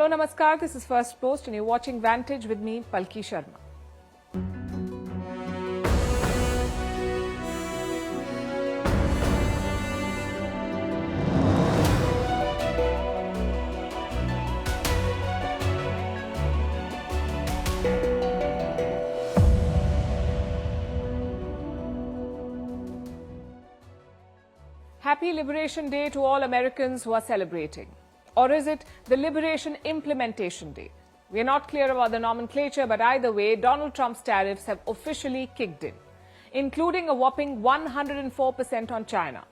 Hello, Namaskar. This is Firstpost and you're watching Vantage with me, Palki Sharma. Happy Liberation Day to all Americans who are celebrating. Or is it the Liberation Implementation Day? We are not clear about the nomenclature, but either way, Donald Trump's tariffs have officially kicked in, including a whopping 104% on China.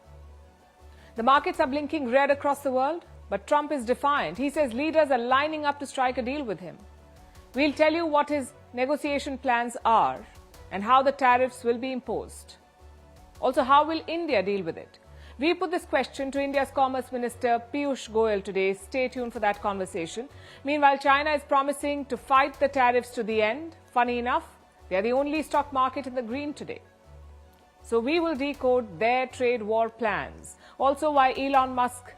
The markets are blinking red across the world, but Trump is defiant. He says leaders are lining up to strike a deal with him. We'll tell you what his negotiation plans are and how the tariffs will be imposed. Also, how will India deal with it? We put this question to India's Commerce Minister Piyush Goyal today. Stay tuned for that conversation. Meanwhile, China is promising to fight the tariffs to the end. Funny enough, they are the only stock market in the green today. So we will decode their trade war plans. Also, why Elon Musk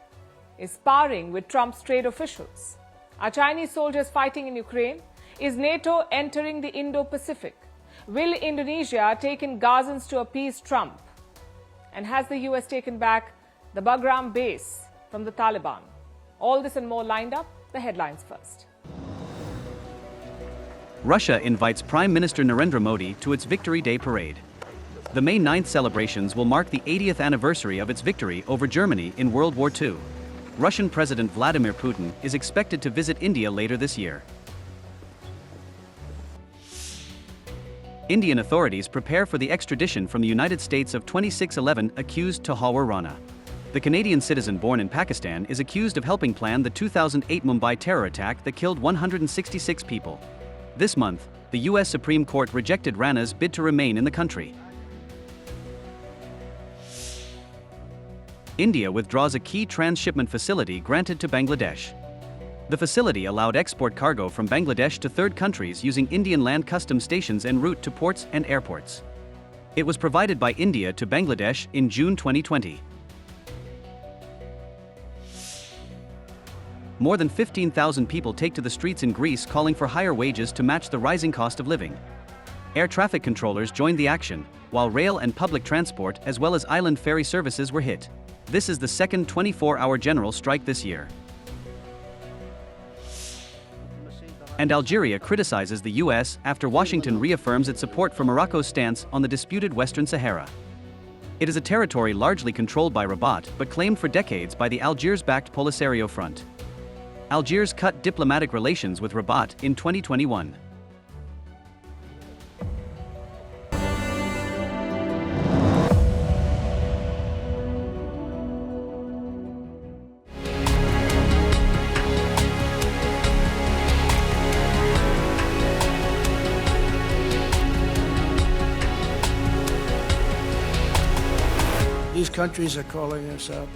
is sparring with Trump's trade officials. Are Chinese soldiers fighting in Ukraine? Is NATO entering the Indo-Pacific? Will Indonesia take in Gazans to appease Trump? And has the US taken back the Bagram base from the Taliban? All this and more lined up. The headlines first. Russia invites Prime Minister Narendra Modi to its Victory Day parade. The May 9th celebrations will mark the 80th anniversary of its victory over Germany in World War II. Russian President Vladimir Putin is expected to visit India later this year. Indian authorities prepare for the extradition from the United States of 2611 accused Tahawar Rana. The Canadian citizen born in Pakistan is accused of helping plan the 2008 Mumbai terror attack that killed 166 people. This month, the U.S. Supreme Court rejected Rana's bid to remain in the country. India withdraws a key transshipment facility granted to Bangladesh. The facility allowed export cargo from Bangladesh to third countries using Indian land customs stations en route to ports and airports. It was provided by India to Bangladesh in June 2020. More than 15,000 people take to the streets in Greece calling for higher wages to match the rising cost of living. Air traffic controllers joined the action, while rail and public transport as well as island ferry services were hit. This is the second 24-hour general strike this year. And Algeria criticizes the U.S. after Washington reaffirms its support for Morocco's stance on the disputed Western Sahara. It is a territory largely controlled by Rabat but claimed for decades by the Algiers-backed Polisario Front. Algiers cut diplomatic relations with Rabat in 2021. These countries are calling us up,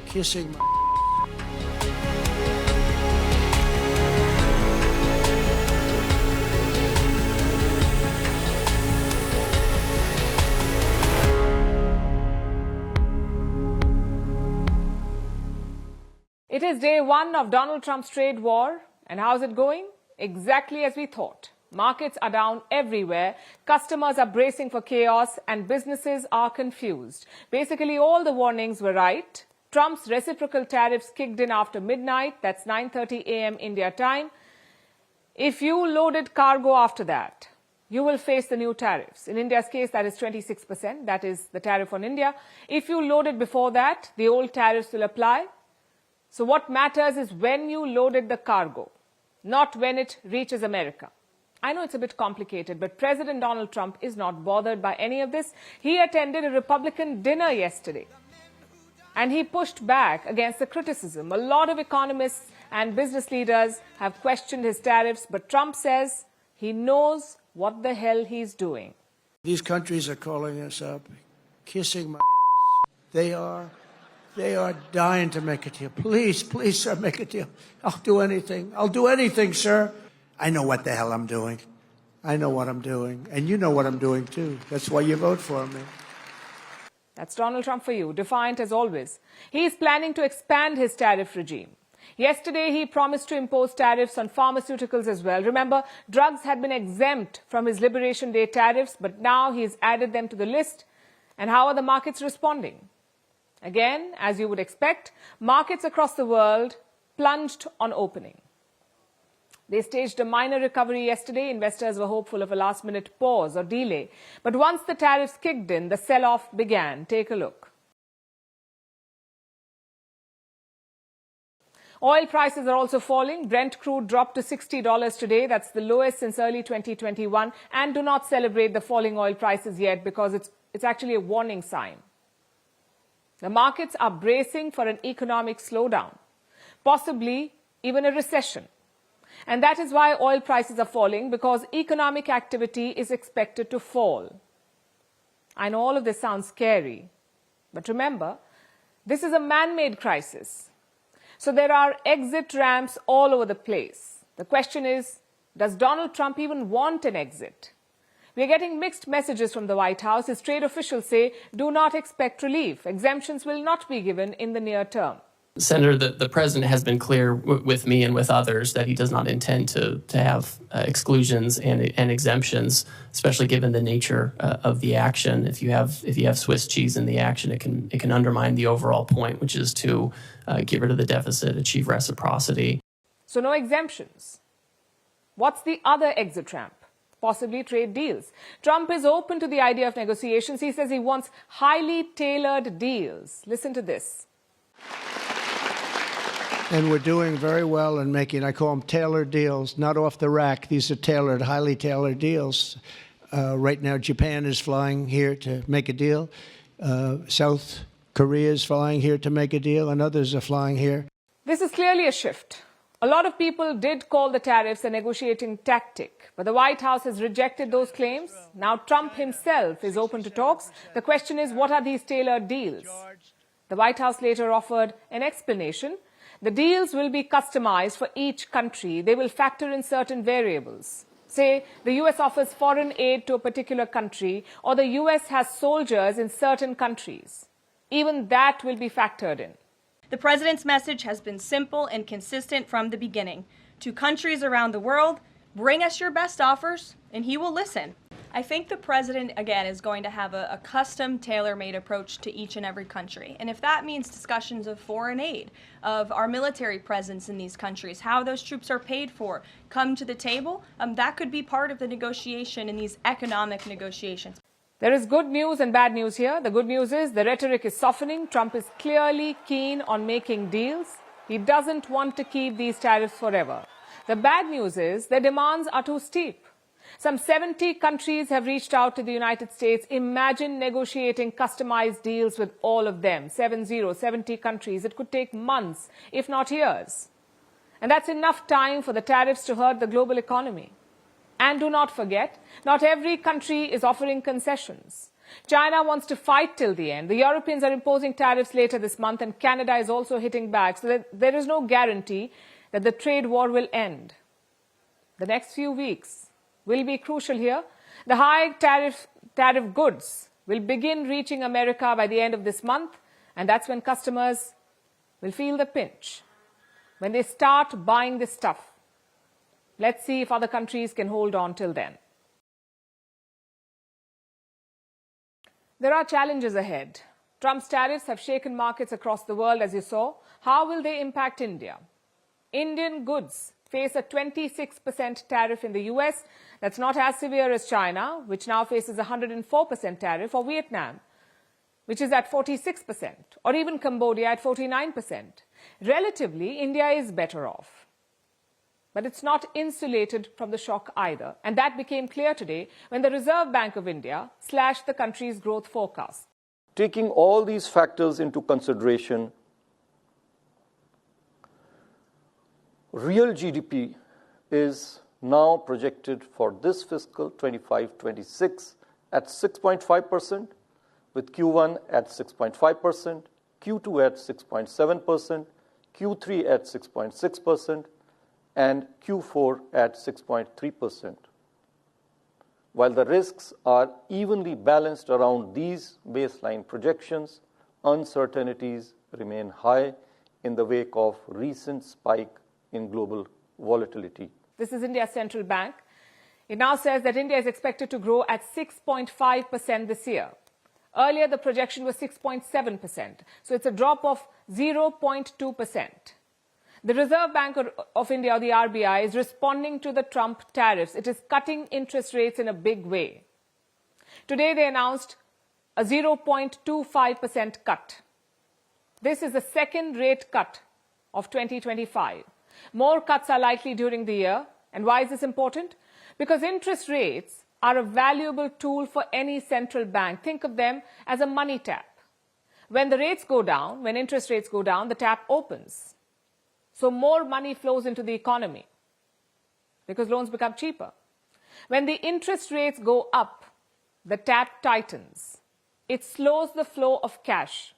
kissing my It is day one of Donald Trump's trade war. And how's it going? Exactly as we thought. Markets are down everywhere, customers are bracing for chaos, and businesses are confused. Basically, all the warnings were right. Trump's reciprocal tariffs kicked in after midnight, that's 9:30 a.m. India time. If you loaded cargo after that, you will face the new tariffs. In India's case, that is 26%, that is the tariff on India. If you loaded before that, the old tariffs will apply. So what matters is when you loaded the cargo, not when it reaches America. I know it's a bit complicated, but President Donald Trump is not bothered by any of this. He attended a Republican dinner yesterday, and he pushed back against the criticism. A lot of economists and business leaders have questioned his tariffs, but Trump says he knows what the hell he's doing. These countries are calling us up, kissing my ass. They are dying to make a deal. Please, please, sir, make a deal. I'll do anything. I'll do anything, sir. I know what the hell I'm doing. I know what I'm doing. And you know what I'm doing, too. That's why you vote for me. That's Donald Trump for you, defiant as always. He is planning to expand his tariff regime. Yesterday, he promised to impose tariffs on pharmaceuticals as well. Remember, drugs had been exempt from his Liberation Day tariffs, but now he's added them to the list. And how are the markets responding? Again, as you would expect, markets across the world plunged on opening. They staged a minor recovery yesterday. Investors were hopeful of a last-minute pause or delay. But once the tariffs kicked in, the sell-off began. Take a look. Oil prices are also falling. Brent crude dropped to $60 today. That's the lowest since early 2021. And do not celebrate the falling oil prices yet because it's actually a warning sign. The markets are bracing for an economic slowdown, possibly even a recession. And that is why oil prices are falling, because economic activity is expected to fall. I know all of this sounds scary, but remember, this is a man-made crisis. So there are exit ramps all over the place. The question is, does Donald Trump even want an exit? We are getting mixed messages from the White House. His trade officials say, do not expect relief. Exemptions will not be given in the near term. Senator, the president has been clear with me and with others that he does not intend to have exclusions and exemptions, especially given the nature of the action. If you have Swiss cheese in the action, it can undermine the overall point, which is to get rid of the deficit, achieve reciprocity. So no exemptions. What's the other exit ramp? Possibly trade deals. Trump is open to the idea of negotiations. He says he wants highly tailored deals. Listen to this. And we're doing very well in making, I call them tailored deals, not off the rack. These are tailored, highly tailored deals. Right now, Japan is flying here to make a deal. South Korea is flying here to make a deal, and others are flying here. This is clearly a shift. A lot of people did call the tariffs a negotiating tactic, but the White House has rejected those claims. Now Trump himself is open to talks. The question is, what are these tailored deals? The White House later offered an explanation. The deals will be customized for each country. They will factor in certain variables. Say, the US offers foreign aid to a particular country, or the US has soldiers in certain countries. Even that will be factored in. The president's message has been simple and consistent from the beginning. To countries around the world, bring us your best offers, and he will listen. I think the president, again, is going to have a custom, tailor-made approach to each and every country. And if that means discussions of foreign aid, of our military presence in these countries, how those troops are paid for, come to the table, that could be part of the negotiation in these economic negotiations. There is good news and bad news here. The good news is the rhetoric is softening. Trump is clearly keen on making deals. He doesn't want to keep these tariffs forever. The bad news is the demands are too steep. Some 70 countries have reached out to the United States. Imagine negotiating customized deals with all of them. 70 countries. It could take months, if not years. And that's enough time for the tariffs to hurt the global economy. And do not forget, not every country is offering concessions. China wants to fight till the end. The Europeans are imposing tariffs later this month, and Canada is also hitting back. So there is no guarantee that the trade war will end. The next few weeks will be crucial here. The high tariff goods will begin reaching America by the end of this month, and that's when customers will feel the pinch, when they start buying this stuff. Let's see if other countries can hold on till then. There are challenges ahead. Trump's tariffs have shaken markets across the world, as you saw. How will they impact India? Indian goods face a 26% tariff in the US. That's not as severe as China, which now faces a 104% tariff, or Vietnam, which is at 46%, or even Cambodia at 49%. Relatively, India is better off. But it's not insulated from the shock either. And that became clear today when the Reserve Bank of India slashed the country's growth forecast. Taking all these factors into consideration, real GDP is now projected for this fiscal 25-26 at 6.5%, with Q1 at 6.5%, Q2 at 6.7%, Q3 at 6.6%, and Q4 at 6.3%. While the risks are evenly balanced around these baseline projections, uncertainties remain high in the wake of recent spike in global volatility. This is India's central bank. It now says that India is expected to grow at 6.5% this year. Earlier, the projection was 6.7%. So it's a drop of 0.2%. The Reserve Bank of India, or the RBI, is responding to the Trump tariffs. It is cutting interest rates in a big way. Today, they announced a 0.25% cut. This is the second rate cut of 2025. More cuts are likely during the year. And why is this important? Because interest rates are a valuable tool for any central bank. Think of them as a money tap. When the rates go down, when interest rates go down, the tap opens. So more money flows into the economy because loans become cheaper. When the interest rates go up, the tap tightens. It slows the flow of cash.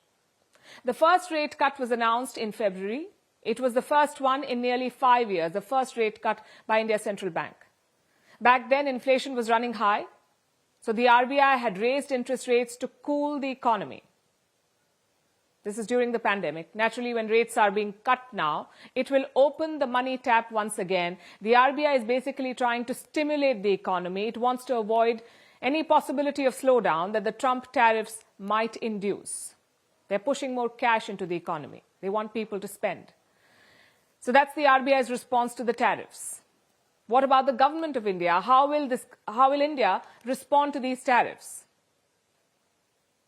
The first rate cut was announced in February. It was the first one in nearly 5 years, the first rate cut by India's central bank. Back then, inflation was running high, so the RBI had raised interest rates to cool the economy. This is during the pandemic. Naturally, when rates are being cut now, it will open the money tap once again. The RBI is basically trying to stimulate the economy. It wants to avoid any possibility of slowdown that the Trump tariffs might induce. They're pushing more cash into the economy. They want people to spend. So that's the RBI's response to the tariffs. What about the government of India? How will India respond to these tariffs?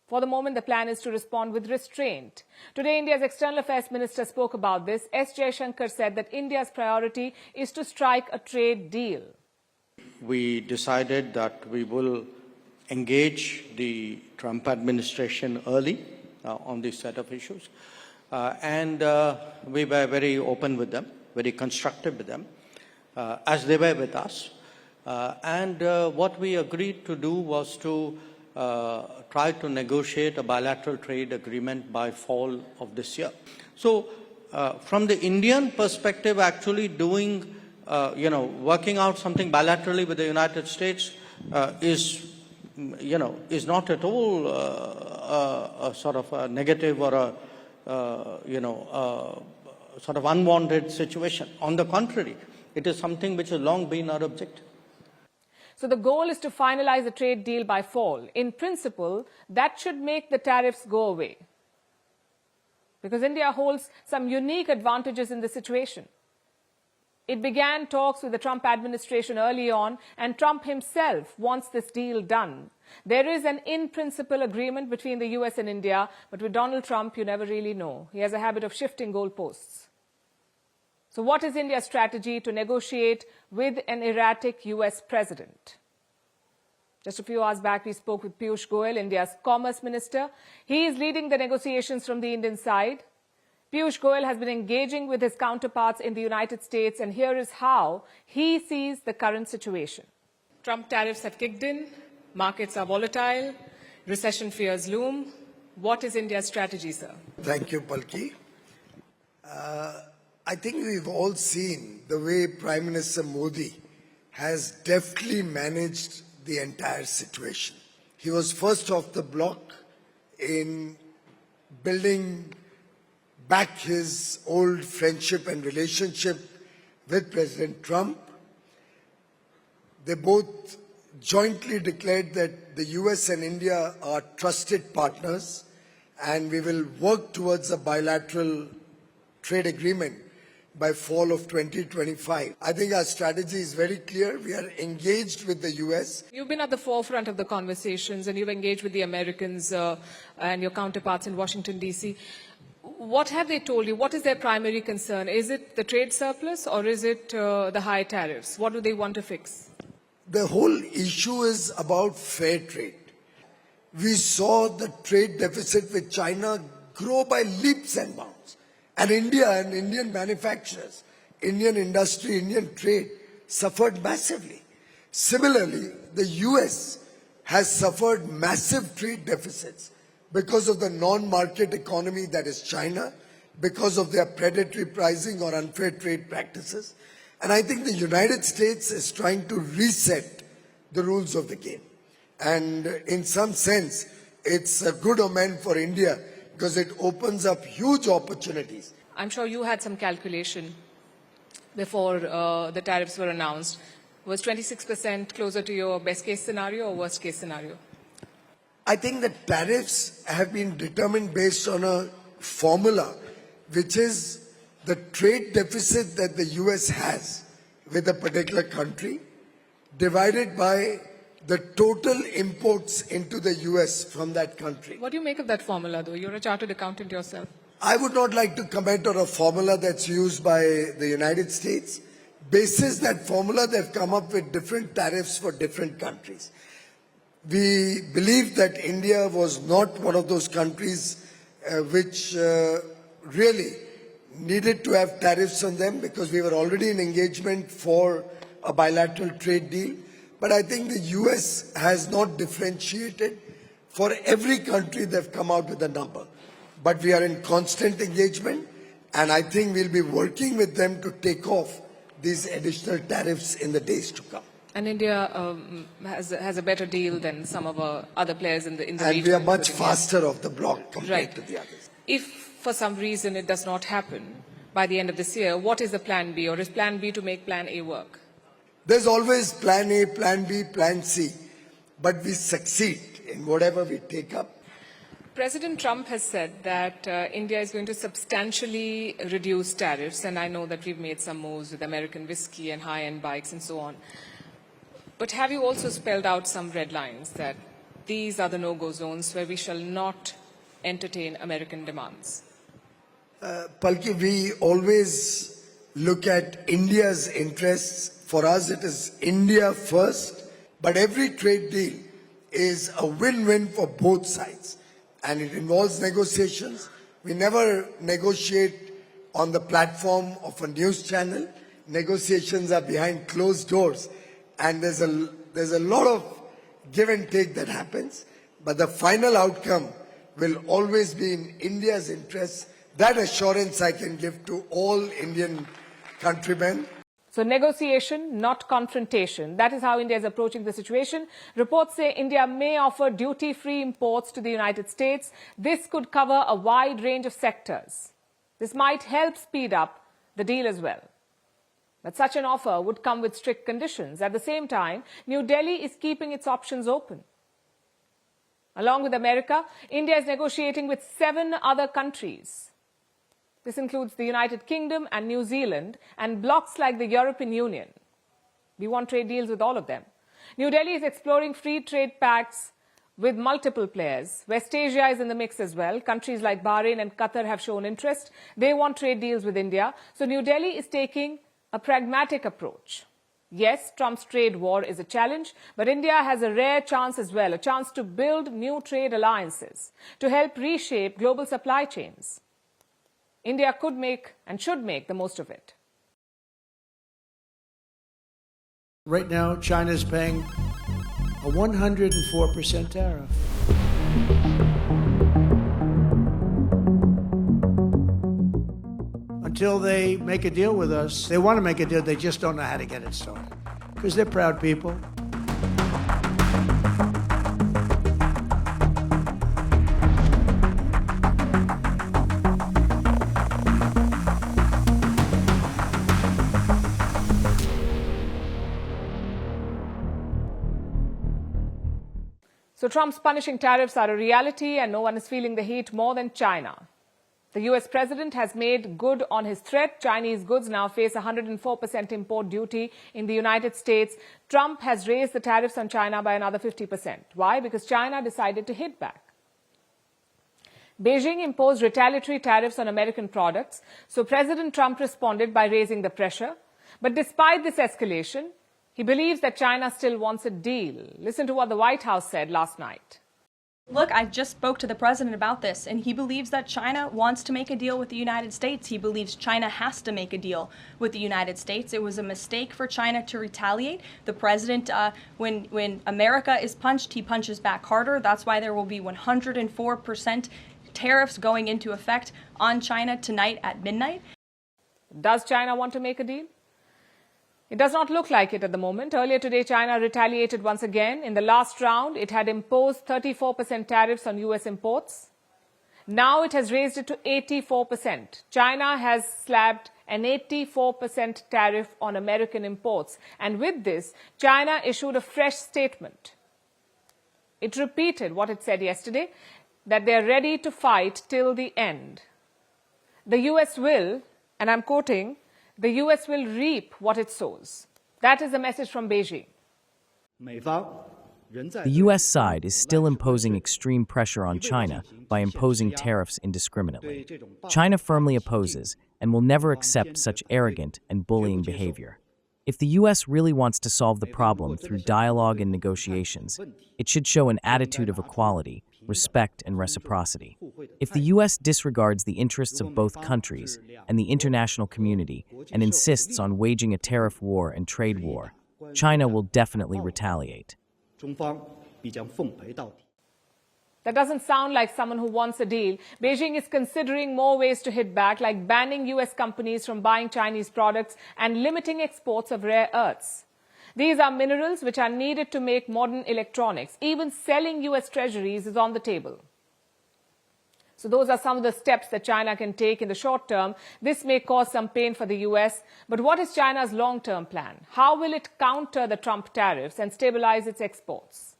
For the moment, the plan is to respond with restraint. Today, India's External Affairs Minister spoke about this. S. Jaishankar said that India's priority is to strike a trade deal. We decided that we will engage the Trump administration early on this set of issues. And we were very open with them, very constructive with them, as they were with us. And what we agreed to do was to try to negotiate a bilateral trade agreement by fall of this year. So from the Indian perspective, actually doing, working out something bilaterally with the United States is not at all a sort of a negative or a sort of unwanted situation. On the contrary, it is something which has long been our objective. So the goal is to finalize a trade deal by fall. In principle, that should make the tariffs go away. Because India holds some unique advantages in this situation. It began talks with the Trump administration early on, and Trump himself wants this deal done. There is an in-principle agreement between the US and India, but with Donald Trump, you never really know. He has a habit of shifting goalposts. So what is India's strategy to negotiate with an erratic US president? Just a few hours back, we spoke with Piyush Goyal, India's Commerce Minister. He is leading the negotiations from the Indian side. Piyush Goyal has been engaging with his counterparts in the United States, and here is how he sees the current situation. Trump tariffs have kicked in. Markets are volatile. Recession fears loom. What is India's strategy, sir? Thank you, Palki. I think we've all seen the way Prime Minister Modi has deftly managed the entire situation. He was first off the block in building back his old friendship and relationship with President Trump. They both jointly declared that the US and India are trusted partners, and we will work towards a bilateral trade agreement by fall of 2025. I think our strategy is very clear. We are engaged with the US. You've been at the forefront of the conversations, and you've engaged with the Americans and your counterparts in Washington, D.C. What have they told you? What is their primary concern? Is it the trade surplus, or is it the high tariffs? What do they want to fix? The whole issue is about fair trade. We saw the trade deficit with China grow by leaps and bounds. And India and Indian manufacturers, Indian industry, Indian trade suffered massively. Similarly, the US has suffered massive trade deficits because of the non-market economy that is China, because of their predatory pricing or unfair trade practices. And I think the United States is trying to reset the rules of the game. And in some sense, it's a good omen for India because it opens up huge opportunities. I'm sure you had some calculation before the tariffs were announced. Was 26% closer to your best case scenario or worst case scenario? I think the tariffs have been determined based on a formula, which is the trade deficit that the US has with a particular country divided by the total imports into the US from that country. What do you make of that formula, though? You're a chartered accountant yourself. I would not like to comment on a formula that's used by the United States. Basis that formula, they've come up with different tariffs for different countries. We believe that India was not one of those countries which really needed to have tariffs on them because we were already in engagement for a bilateral trade deal. But I think the US has not differentiated. For every country, they've come out with a number. But we are in constant engagement, and I think we'll be working with them to take off these additional tariffs in the days to come. And India has a better deal than some of our other players in the region. And we are much faster off the block compared to the others. If for some reason it does not happen by the end of this year, what is the plan B, or is plan B to make plan A work? There's always plan A, plan B, plan C, but we succeed in whatever we take up. President Trump has said that India is going to substantially reduce tariffs, and I know that we've made some moves with American whiskey and high-end bikes and so on. But have you also spelled out some red lines that these are the no-go zones where we shall not entertain American demands? Palki, we always look at India's interests. For us, it is India first, but every trade deal is a win-win for both sides. And it involves negotiations. We never negotiate on the platform of a news channel. Negotiations are behind closed doors. And there's a lot of give and take that happens. But the final outcome will always be in India's interest. That assurance I can give to all Indian countrymen. So negotiation, not confrontation. That is how India is approaching the situation. Reports say India may offer duty-free imports to the United States. This could cover a wide range of sectors. This might help speed up the deal as well. But such an offer would come with strict conditions. At the same time, New Delhi is keeping its options open. Along with America, India is negotiating with 7 other countries. This includes the United Kingdom and New Zealand and blocs like the European Union. We want trade deals with all of them. New Delhi is exploring free trade pacts with multiple players. West Asia is in the mix as well. Countries like Bahrain and Qatar have shown interest. They want trade deals with India. So New Delhi is taking a pragmatic approach. Yes, Trump's trade war is a challenge, but India has a rare chance as well, a chance to build new trade alliances, to help reshape global supply chains. India could make and should make the most of it. Right now, China is paying a 104% tariff. Until they make a deal with us, they want to make a deal, they just don't know how to get it started. Because they're proud people. So Trump's punishing tariffs are a reality, and no one is feeling the heat more than China. The US president has made good on his threat. Chinese goods now face 104% import duty in the United States. Trump has raised the tariffs on China by another 50%. Why? Because China decided to hit back. Beijing imposed retaliatory tariffs on American products, so President Trump responded by raising the pressure. But despite this escalation, he believes that China still wants a deal. Listen to what the White House said last night. Look, I just spoke to the president about this, and he believes that China wants to make a deal with the United States. He believes China has to make a deal with the United States. It was a mistake for China to retaliate. The president, when America is punched, he punches back harder. That's why there will be 104% tariffs going into effect on China tonight at midnight. Does China want to make a deal? It does not look like it at the moment. Earlier today, China retaliated once again. In the last round, it had imposed 34% tariffs on US imports. Now it has raised it to 84%. China has slapped an 84% tariff on American imports. And with this, China issued a fresh statement. It repeated what it said yesterday, that they are ready to fight till the end. The US will, and I'm quoting, the US will reap what it sows. That is the message from Beijing. The U.S. side is still imposing extreme pressure on China by imposing tariffs indiscriminately. China firmly opposes and will never accept such arrogant and bullying behavior. If the U.S. really wants to solve the problem through dialogue and negotiations, it should show an attitude of equality, respect, and reciprocity. If the U.S. disregards the interests of both countries and the international community and insists on waging a tariff war and trade war, China will definitely retaliate. That doesn't sound like someone who wants a deal. Beijing is considering more ways to hit back, like banning US companies from buying Chinese products and limiting exports of rare earths. These are minerals which are needed to make modern electronics. Even selling US treasuries is on the table. So those are some of the steps that China can take in the short term. This may cause some pain for the US, but what is China's long-term plan? How will it counter the Trump tariffs and stabilize its exports?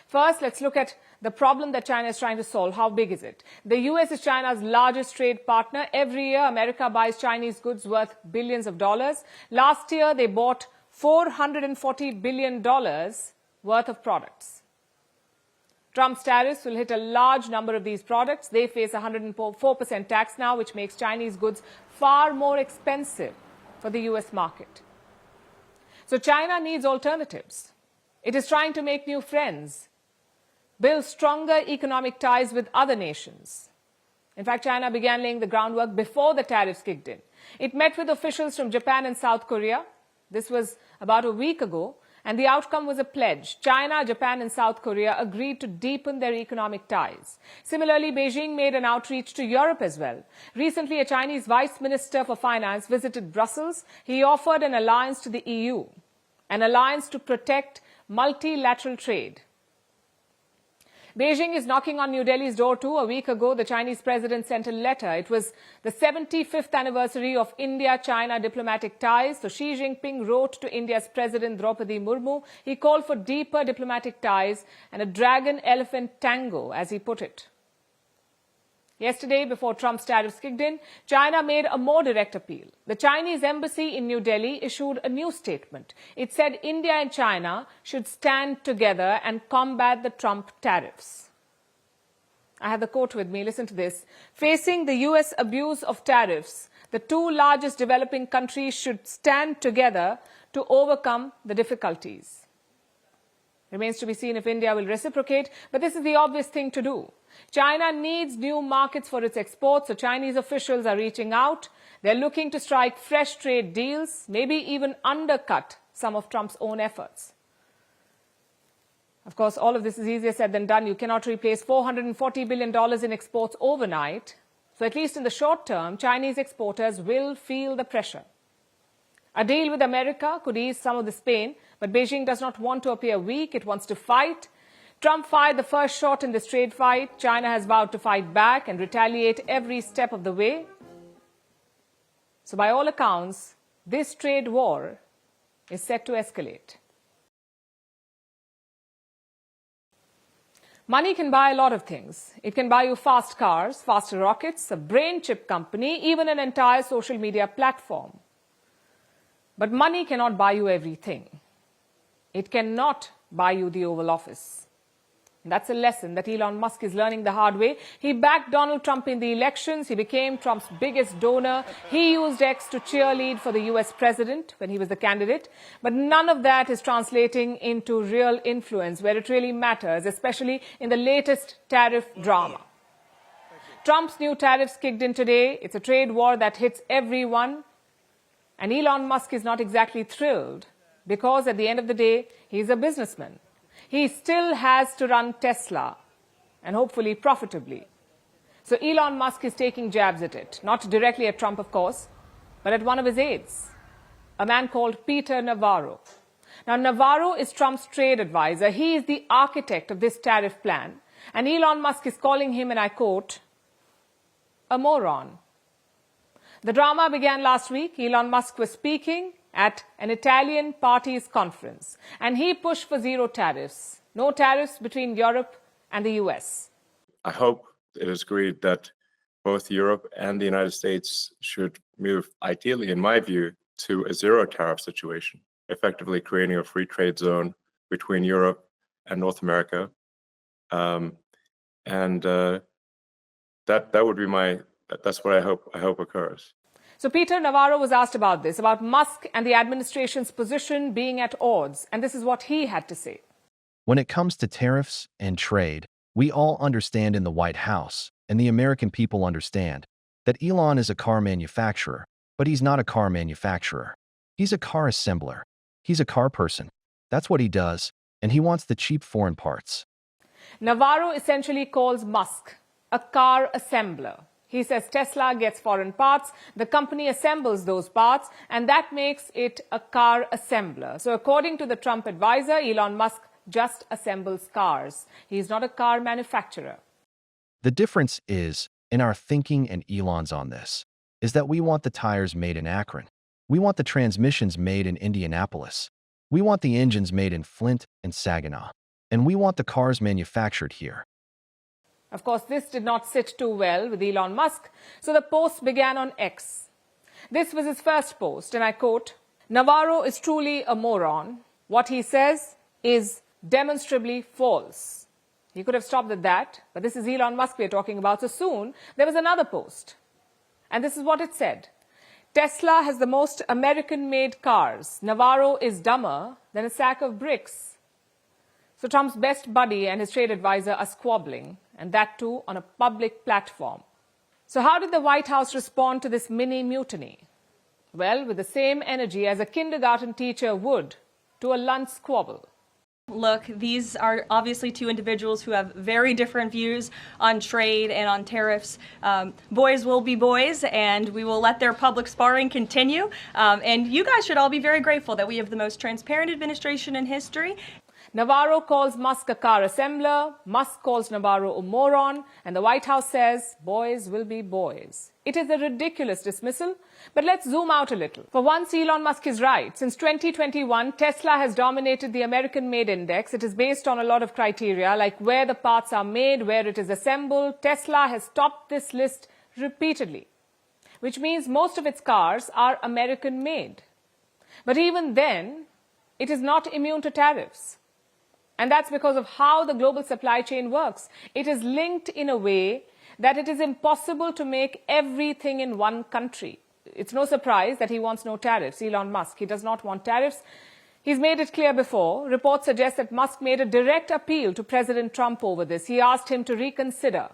First, let's look at the problem that China is trying to solve. How big is it? The US is China's largest trade partner. Every year, America buys Chinese goods worth billions of dollars. Last year, they bought $440 billion worth of products. Trump's tariffs will hit a large number of these products. They face 104% tax now, which makes Chinese goods far more expensive for the US market. So China needs alternatives. It is trying to make new friends, build stronger economic ties with other nations. In fact, China began laying the groundwork before the tariffs kicked in. It met with officials from Japan and South Korea. This was about a week ago. And the outcome was a pledge. China, Japan, and South Korea agreed to deepen their economic ties. Similarly, Beijing made an outreach to Europe as well. Recently, a Chinese vice minister for finance visited Brussels. He offered an alliance to the EU, an alliance to protect multilateral trade. Beijing is knocking on New Delhi's door too. A week ago, the Chinese president sent a letter. It was the 75th anniversary of India-China diplomatic ties. So Xi Jinping wrote to India's President Draupadi Murmu. He called for deeper diplomatic ties and a dragon-elephant tango, as he put it. Yesterday, before Trump's tariffs kicked in, China made a more direct appeal. The Chinese embassy in New Delhi issued a new statement. It said India and China should stand together and combat the Trump tariffs. I have the quote with me. Listen to this. Facing the US abuse of tariffs, the two largest developing countries should stand together to overcome the difficulties. Remains to be seen if India will reciprocate, but this is the obvious thing to do. China needs new markets for its exports, so Chinese officials are reaching out. They're looking to strike fresh trade deals, maybe even undercut some of Trump's own efforts. Of course, all of this is easier said than done. You cannot replace $440 billion in exports overnight. So at least in the short term, Chinese exporters will feel the pressure. A deal with America could ease some of this pain, but Beijing does not want to appear weak. It wants to fight. Trump fired the first shot in this trade fight. China has vowed to fight back and retaliate every step of the way. So by all accounts, this trade war is set to escalate. Money can buy a lot of things. It can buy you fast cars, faster rockets, a brain chip company, even an entire social media platform. But money cannot buy you everything. It cannot buy you the Oval Office. And that's a lesson that Elon Musk is learning the hard way. He backed Donald Trump in the elections. He became Trump's biggest donor. He used X to cheerlead for the US president when he was the candidate. But none of that is translating into real influence where it really matters, especially in the latest tariff drama. Trump's new tariffs kicked in today. It's a trade war that hits everyone. And Elon Musk is not exactly thrilled because at the end of the day, he's a businessman. He still has to run Tesla, and hopefully profitably. So Elon Musk is taking jabs at it, not directly at Trump, of course, but at one of his aides, a man called Peter Navarro. Now, Navarro is Trump's trade advisor. He is the architect of this tariff plan, and Elon Musk is calling him, and I quote, a moron. The drama began last week. Elon Musk was speaking at an Italian party's conference, and he pushed for zero tariffs, no tariffs between Europe and the US. I hope it is agreed that both Europe and the United States should move, ideally, in my view, to a zero tariff situation, effectively creating a free trade zone between Europe and North America. That would be that's what I hope occurs. So Peter Navarro was asked about this, about Musk and the administration's position being at odds, and this is what he had to say. When it comes to tariffs and trade, we all understand in the White House, and the American people understand, that Elon is a car manufacturer, but he's not a car manufacturer. He's a car assembler. He's a car person. That's what he does, and he wants the cheap foreign parts. Navarro essentially calls Musk a car assembler. He says Tesla gets foreign parts, the company assembles those parts, and that makes it a car assembler. So according to the Trump advisor, Elon Musk just assembles cars. He's not a car manufacturer. The difference is, in our thinking and Elon's on this, is that we want the tires made in Akron. We want the transmissions made in Indianapolis. We want the engines made in Flint and Saginaw. And we want the cars manufactured here. Of course, this did not sit too well with Elon Musk, so the post began on X. This was his first post, and I quote, "Navarro is truly a moron. What he says is demonstrably false." He could have stopped at that, but this is Elon Musk we're talking about. So soon, there was another post. And this is what it said. "Tesla has the most American-made cars. Navarro is dumber than a sack of bricks." So Trump's best buddy and his trade advisor are squabbling, and that too on a public platform. So how did the White House respond to this mini mutiny? Well, with the same energy as a kindergarten teacher would to a lunch squabble. Look, these are obviously two individuals who have very different views on trade and on tariffs. Boys will be boys, and we will let their public sparring continue. And you guys should all be very grateful that we have the most transparent administration in history. Navarro calls Musk a car assembler, Musk calls Navarro a moron, and the White House says boys will be boys. It is a ridiculous dismissal, but let's zoom out a little. For once, Elon Musk is right. Since 2021, Tesla has dominated the American-made index. It is based on a lot of criteria, like where the parts are made, where it is assembled. Tesla has topped this list repeatedly, which means most of its cars are American-made. But even then, it is not immune to tariffs. And that's because of how the global supply chain works. It is linked in a way that it is impossible to make everything in one country. It's no surprise that he wants no tariffs, Elon Musk. He does not want tariffs. He's made it clear before. Reports suggest that Musk made a direct appeal to President Trump over this. He asked him to reconsider.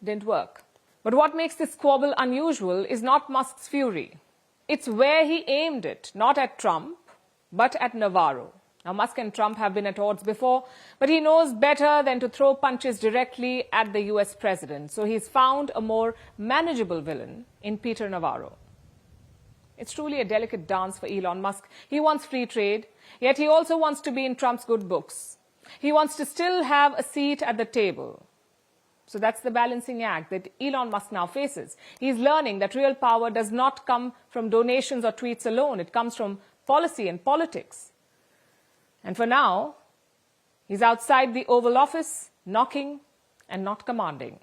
Didn't work. But what makes this squabble unusual is not Musk's fury. It's where he aimed it, not at Trump, but at Navarro. Now, Musk and Trump have been at odds before, but he knows better than to throw punches directly at the US president. So he's found a more manageable villain in Peter Navarro. It's truly a delicate dance for Elon Musk. He wants free trade, yet he also wants to be in Trump's good books. He wants to still have a seat at the table. So that's the balancing act that Elon Musk now faces. He's learning that real power does not come from donations or tweets alone. It comes from policy and politics. And for now, he's outside the Oval Office, knocking and not commanding.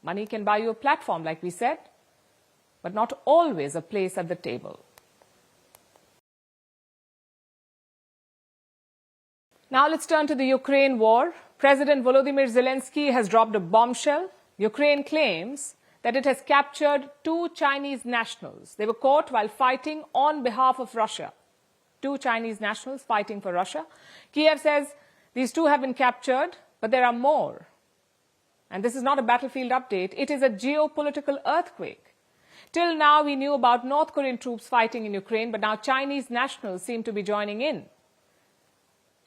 Money can buy you a platform, like we said, but not always a place at the table. Now let's turn to the Ukraine war. President Volodymyr Zelensky has dropped a bombshell. Ukraine claims that it has captured 2 Chinese nationals. They were caught while fighting on behalf of Russia. 2 Chinese nationals fighting for Russia. Kiev says these 2 have been captured, but there are more. And this is not a battlefield update. It is a geopolitical earthquake. Till now, we knew about North Korean troops fighting in Ukraine, but now Chinese nationals seem to be joining in.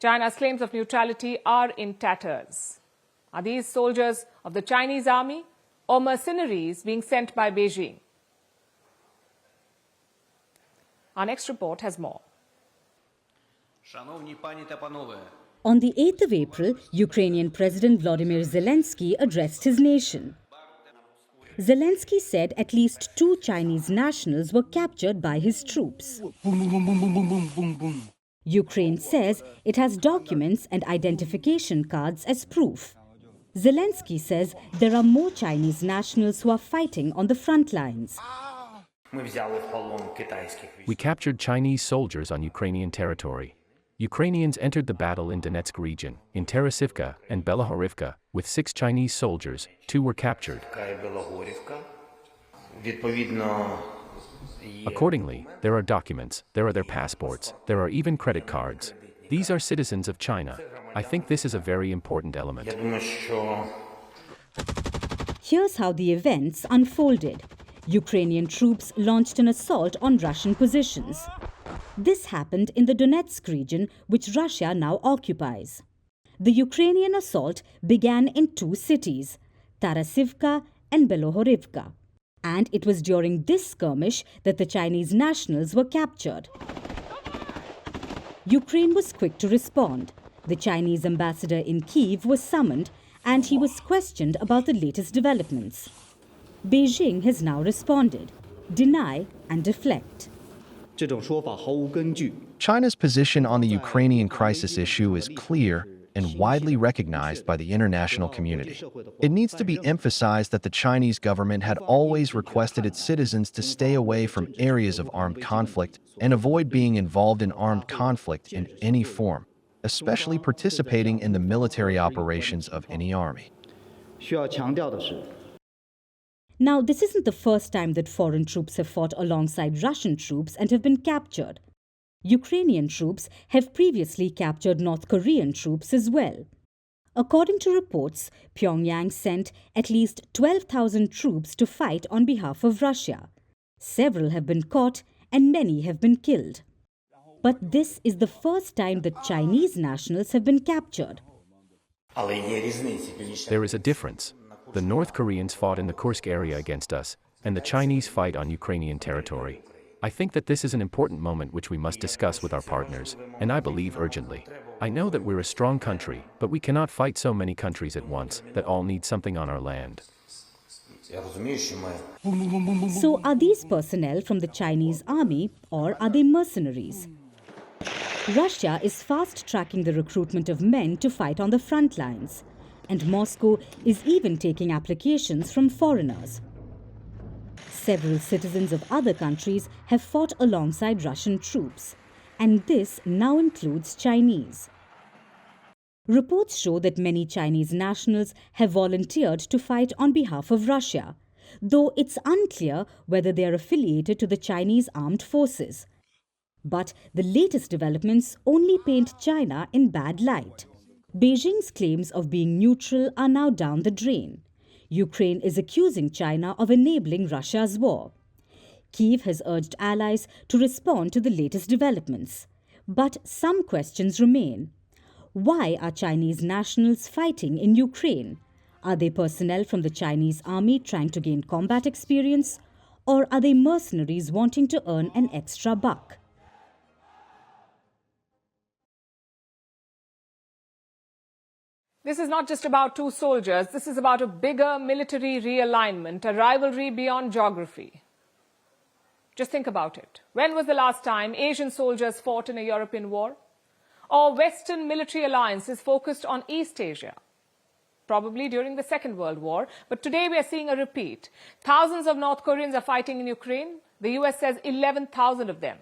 China's claims of neutrality are in tatters. Are these soldiers of the Chinese army or mercenaries being sent by Beijing? Our next report has more. On the 8th of April, Ukrainian President Volodymyr Zelensky addressed his nation. Zelensky said at least 2 Chinese nationals were captured by his troops. Ukraine says it has documents and identification cards as proof. Zelensky says there are more Chinese nationals who are fighting on the front lines. We captured Chinese soldiers on Ukrainian territory. Ukrainians entered the battle in Donetsk region, in Tarasivka and Belohorivka, with 6 Chinese soldiers, 2 were captured. Accordingly, there are documents, there are their passports, there are even credit cards. These are citizens of China. I think this is a very important element. Here's how the events unfolded. Ukrainian troops launched an assault on Russian positions. This happened in the Donetsk region, which Russia now occupies. The Ukrainian assault began in 2 cities, Tarasivka and Belohorivka. And it was during this skirmish that the Chinese nationals were captured. Ukraine was quick to respond. The Chinese ambassador in Kyiv was summoned and he was questioned about the latest developments. Beijing has now responded, deny and deflect. China's position on the Ukrainian crisis issue is clear and widely recognized by the international community. It needs to be emphasized that the Chinese government had always requested its citizens to stay away from areas of armed conflict and avoid being involved in armed conflict in any form, especially participating in the military operations of any army. Now, this isn't the first time that foreign troops have fought alongside Russian troops and have been captured. Ukrainian troops have previously captured North Korean troops as well. According to reports, Pyongyang sent at least 12,000 troops to fight on behalf of Russia. Several have been caught and many have been killed. But this is the first time that Chinese nationals have been captured. There is a difference. The North Koreans fought in the Kursk area against us, and the Chinese fight on Ukrainian territory. I think that this is an important moment which we must discuss with our partners, and I believe urgently. I know that we're a strong country, but we cannot fight so many countries at once that all need something on our land. So are these personnel from the Chinese army or are they mercenaries? Russia is fast-tracking the recruitment of men to fight on the front lines, and Moscow is even taking applications from foreigners. Several citizens of other countries have fought alongside Russian troops, and this now includes Chinese. Reports show that many Chinese nationals have volunteered to fight on behalf of Russia, though it's unclear whether they are affiliated to the Chinese armed forces. But the latest developments only paint China in bad light. Beijing's claims of being neutral are now down the drain. Ukraine is accusing China of enabling Russia's war. Kyiv has urged allies to respond to the latest developments. But some questions remain. Why are Chinese nationals fighting in Ukraine? Are they personnel from the Chinese army trying to gain combat experience? Or are they mercenaries wanting to earn an extra buck? This is not just about 2 soldiers. This is about a bigger military realignment, a rivalry beyond geography. Just think about it. When was the last time Asian soldiers fought in a European war? Or Western military alliances focused on East Asia? Probably during the Second World War, but today we are seeing a repeat. Thousands of North Koreans are fighting in Ukraine. The US says 11,000 of them.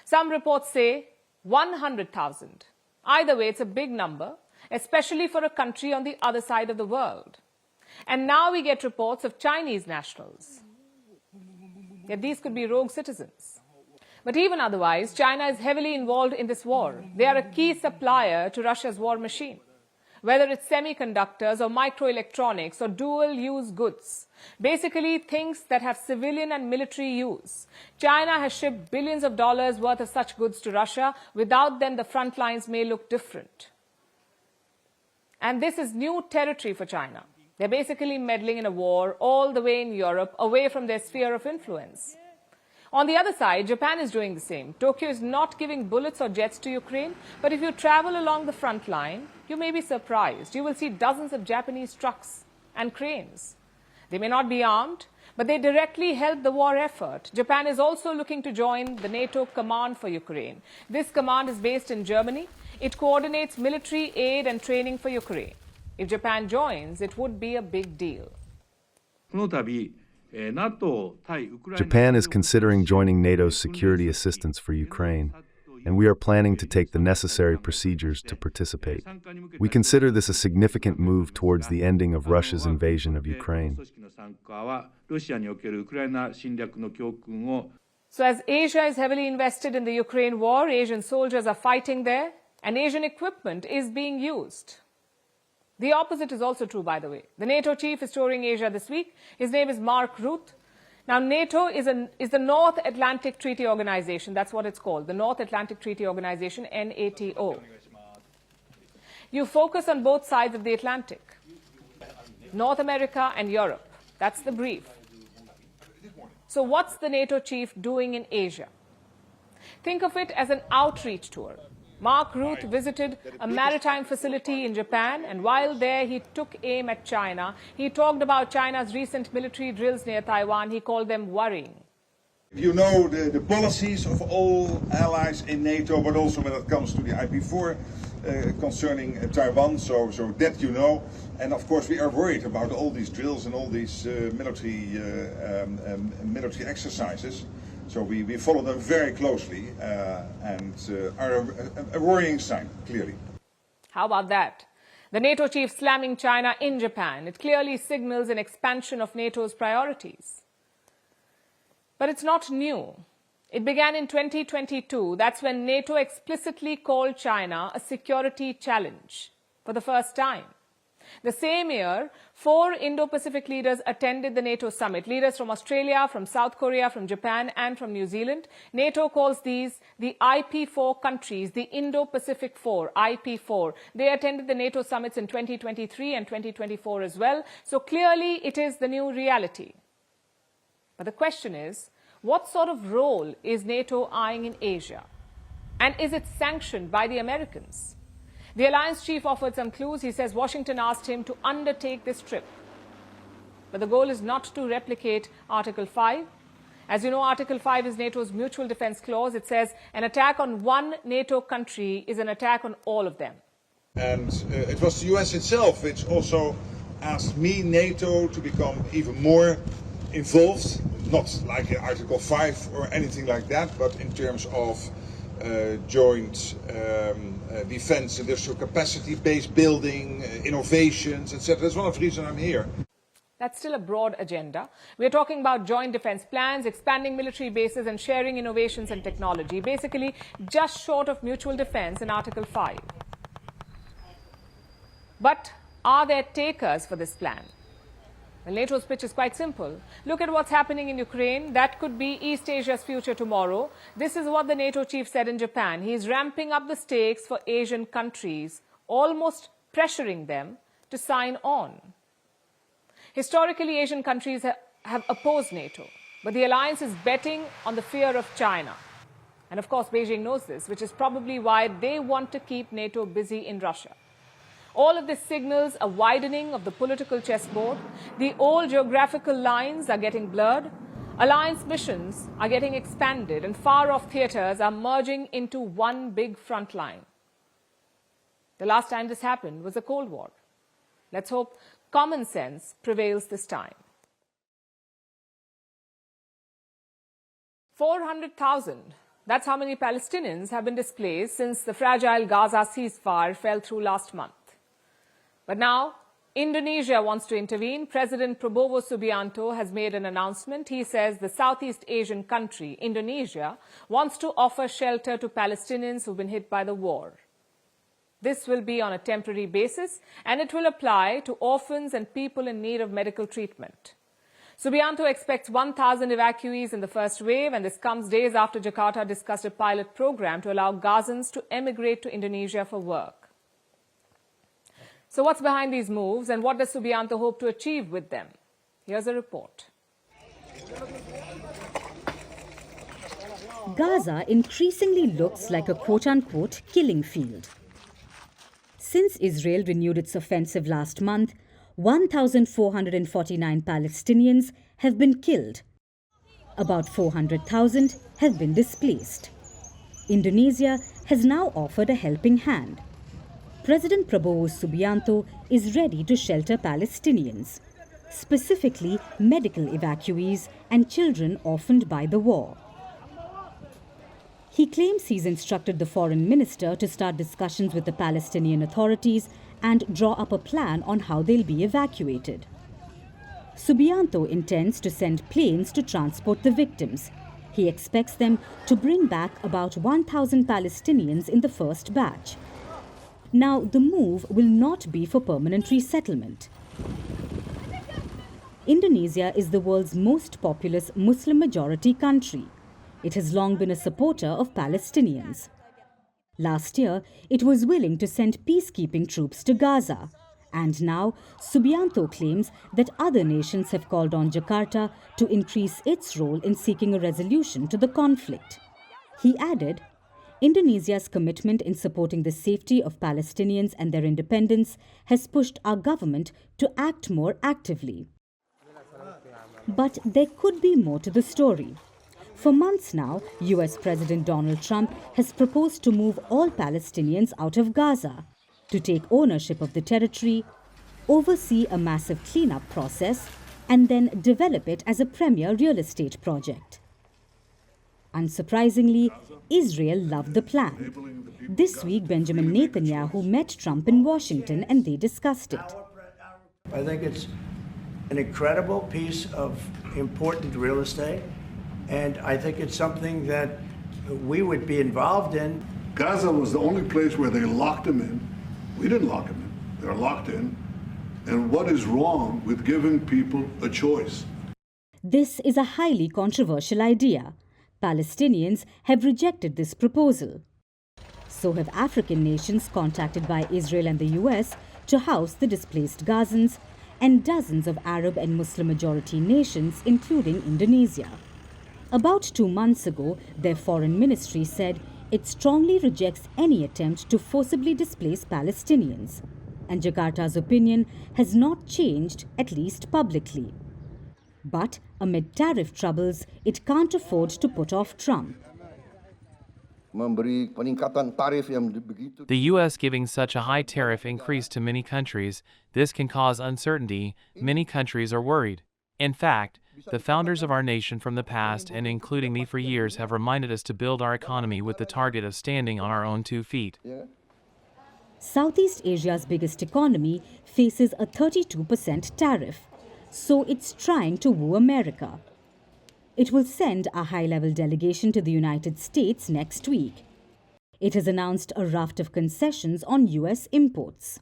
Some reports say 100,000. Either way, it's a big number, especially for a country on the other side of the world. And now we get reports of Chinese nationals. Yet these could be rogue citizens. But even otherwise, China is heavily involved in this war. They are a key supplier to Russia's war machine. Whether it's semiconductors or microelectronics or dual-use goods, basically things that have civilian and military use. China has shipped billions of dollars worth of such goods to Russia. Without them, the front lines may look different. And this is new territory for China. They're basically meddling in a war all the way in Europe, away from their sphere of influence. On the other side, Japan is doing the same. Tokyo is not giving bullets or jets to Ukraine, but if you travel along the front line, you may be surprised. You will see dozens of Japanese trucks and cranes. They may not be armed, but they directly help the war effort. Japan is also looking to join the NATO Command for Ukraine. This command is based in Germany. It coordinates military aid and training for Ukraine. If Japan joins, it would be a big deal. Japan is considering joining NATO's security assistance for Ukraine, and we are planning to take the necessary procedures to participate. We consider this a significant move towards the ending of Russia's invasion of Ukraine. So as Asia is heavily invested in the Ukraine war, Asian soldiers are fighting there, and Asian equipment is being used. The opposite is also true, by the way. The NATO chief is touring Asia this week. His name is Mark Rutte. Now, NATO is the North Atlantic Treaty Organization. That's what it's called, the North Atlantic Treaty Organization, NATO. You focus on both sides of the Atlantic, North America and Europe. That's the brief. So what's the NATO chief doing in Asia? Think of it as an outreach tour. Mark Rutte visited a maritime facility in Japan, and while there he took aim at China. He talked about China's recent military drills near Taiwan. He called them worrying. You know the policies of all allies in NATO, but also when it comes to the IP4 concerning Taiwan, so that you know. And of course we are worried about all these drills and all these military exercises. So we follow them very closely and are a worrying sign, clearly. How about that? The NATO chief slamming China in Japan. It clearly signals an expansion of NATO's priorities. But it's not new. It began in 2022. That's when NATO explicitly called China a security challenge for the first time. The same year, 4 Indo-Pacific leaders attended the NATO summit. Leaders from Australia, from South Korea, from Japan, and from New Zealand. NATO calls these the IP4 countries, the Indo-Pacific 4, IP4. They attended the NATO summits in 2023 and 2024 as well. So clearly, it is the new reality. But the question is, what sort of role is NATO eyeing in Asia? And is it sanctioned by the Americans? The alliance chief offered some clues. He says Washington asked him to undertake this trip. But the goal is not to replicate Article 5. As you know, Article 5 is NATO's mutual defense clause. It says an attack on one NATO country is an attack on all of them. And it was the US itself which also asked me, NATO, to become even more involved. Not like in Article 5 or anything like that, but in terms of joint defense, industrial capacity, base building, innovations, etc. That's one of the reasons I'm here. That's still a broad agenda. We're talking about joint defense plans, expanding military bases, and sharing innovations and technology. Basically, just short of mutual defense in Article 5. But are there takers for this plan? Well, NATO's pitch is quite simple. Look at what's happening in Ukraine. That could be East Asia's future tomorrow. This is what the NATO chief said in Japan. He's ramping up the stakes for Asian countries, almost pressuring them to sign on. Historically, Asian countries have opposed NATO, but the alliance is betting on the fear of China. And of course, Beijing knows this, which is probably why they want to keep NATO busy in Russia. All of this signals a widening of the political chessboard. The old geographical lines are getting blurred. Alliance missions are getting expanded, and far-off theaters are merging into one big front line. The last time this happened was the Cold War. Let's hope common sense prevails this time. 400,000. That's how many Palestinians have been displaced since the fragile Gaza ceasefire fell through last month. But now, Indonesia wants to intervene. President Prabowo Subianto has made an announcement. He says the Southeast Asian country, Indonesia, wants to offer shelter to Palestinians who've been hit by the war. This will be on a temporary basis, and it will apply to orphans and people in need of medical treatment. Subianto expects 1,000 evacuees in the first wave, and this comes days after Jakarta discussed a pilot program to allow Gazans to emigrate to Indonesia for work. So what's behind these moves, and what does Subianto hope to achieve with them? Here's a report. Gaza increasingly looks like a quote-unquote killing field. Since Israel renewed its offensive last month, 1,449 Palestinians have been killed. About 400,000 have been displaced. Indonesia has now offered a helping hand. President Prabowo Subianto is ready to shelter Palestinians, specifically medical evacuees and children orphaned by the war. He claims he's instructed the foreign minister to start discussions with the Palestinian authorities and draw up a plan on how they'll be evacuated. Subianto intends to send planes to transport the victims. He expects them to bring back about 1,000 Palestinians in the first batch. Now, the move will not be for permanent resettlement. Indonesia is the world's most populous Muslim-majority country. It has long been a supporter of Palestinians. Last year, it was willing to send peacekeeping troops to Gaza. And now, Subianto claims that other nations have called on Jakarta to increase its role in seeking a resolution to the conflict. He added, Indonesia's commitment in supporting the safety of Palestinians and their independence has pushed our government to act more actively. But there could be more to the story. For months now, US President Donald Trump has proposed to move all Palestinians out of Gaza, to take ownership of the territory, oversee a massive cleanup process, and then develop it as a premier real estate project. Unsurprisingly, Israel loved the plan. This week, Benjamin Netanyahu met Trump in Washington and they discussed it. I think it's an incredible piece of important real estate, and I think it's something that we would be involved in. Gaza was the only place where they locked them in. We didn't lock them in. They're locked in. And what is wrong with giving people a choice? This is a highly controversial idea. Palestinians have rejected this proposal. So have African nations contacted by Israel and the US to house the displaced Gazans, and dozens of Arab and Muslim-majority nations, including Indonesia. About 2 months ago, their foreign ministry said it strongly rejects any attempt to forcibly displace Palestinians. And Jakarta's opinion has not changed, at least publicly. But amid tariff troubles, it can't afford to put off Trump. The U.S. giving such a high tariff increase to many countries, this can cause uncertainty. Many countries are worried. In fact, the founders of our nation from the past, and including me for years, have reminded us to build our economy with the target of standing on our own 2 feet. Southeast Asia's biggest economy faces a 32% tariff, so it's trying to woo America. It will send a high-level delegation to the United States next week. It has announced a raft of concessions on US imports.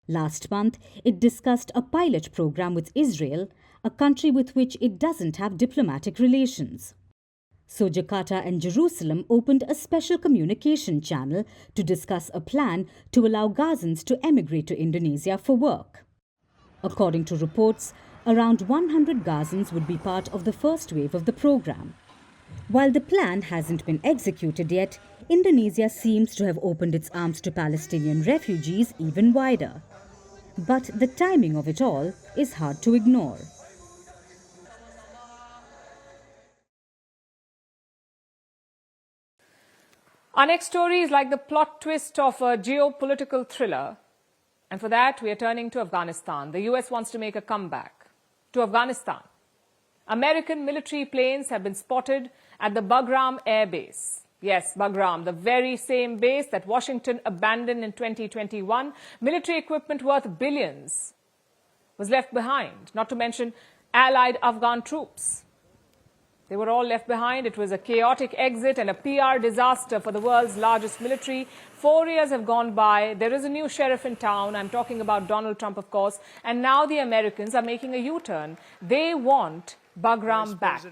Last month, it discussed a pilot program with Israel, a country with which it doesn't have diplomatic relations. So Jakarta and Jerusalem opened a special communication channel to discuss a plan to allow Gazans to emigrate to Indonesia for work. According to reports, around 100 Gazans would be part of the first wave of the program. While the plan hasn't been executed yet, Indonesia seems to have opened its arms to Palestinian refugees even wider. But the timing of it all is hard to ignore. Our next story is like the plot twist of a geopolitical thriller. And for that, we are turning to Afghanistan. The US wants to make a comeback to Afghanistan. American military planes have been spotted at the Bagram airbase. Yes, Bagram, the very same base that Washington abandoned in 2021. Military equipment worth billions was left behind, not to mention allied Afghan troops. They were all left behind. It was a chaotic exit and a PR disaster for the world's largest military. 4 years have gone by. There is a new sheriff in town. I'm talking about Donald Trump, of course. And now the Americans are making a U-turn. They want Bagram back.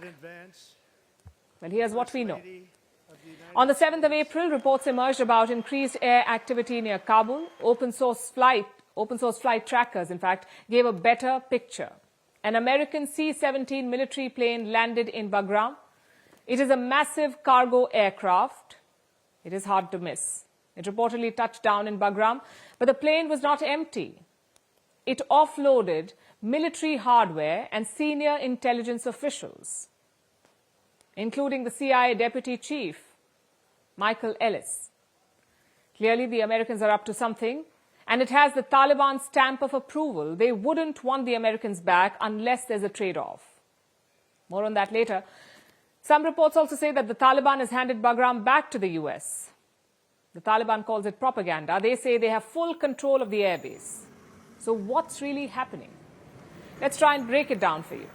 Well, here's what we know. On the 7th of April, reports emerged about increased air activity near Kabul. Open source flight trackers, in fact, gave a better picture. An American C-17 military plane landed in Bagram. It is a massive cargo aircraft. It is hard to miss. It reportedly touched down in Bagram, but the plane was not empty. it offloaded military hardware and senior intelligence officials, including the CIA deputy chief, Michael Ellis. Clearly, the Americans are up to something, and it has the Taliban stamp of approval. They wouldn't want the Americans back unless there's a trade-off. More on that later. Some reports also say that the Taliban has handed Bagram back to the US. The Taliban calls it propaganda. They say they have full control of the airbase. So what's really happening? Let's try and break it down for you.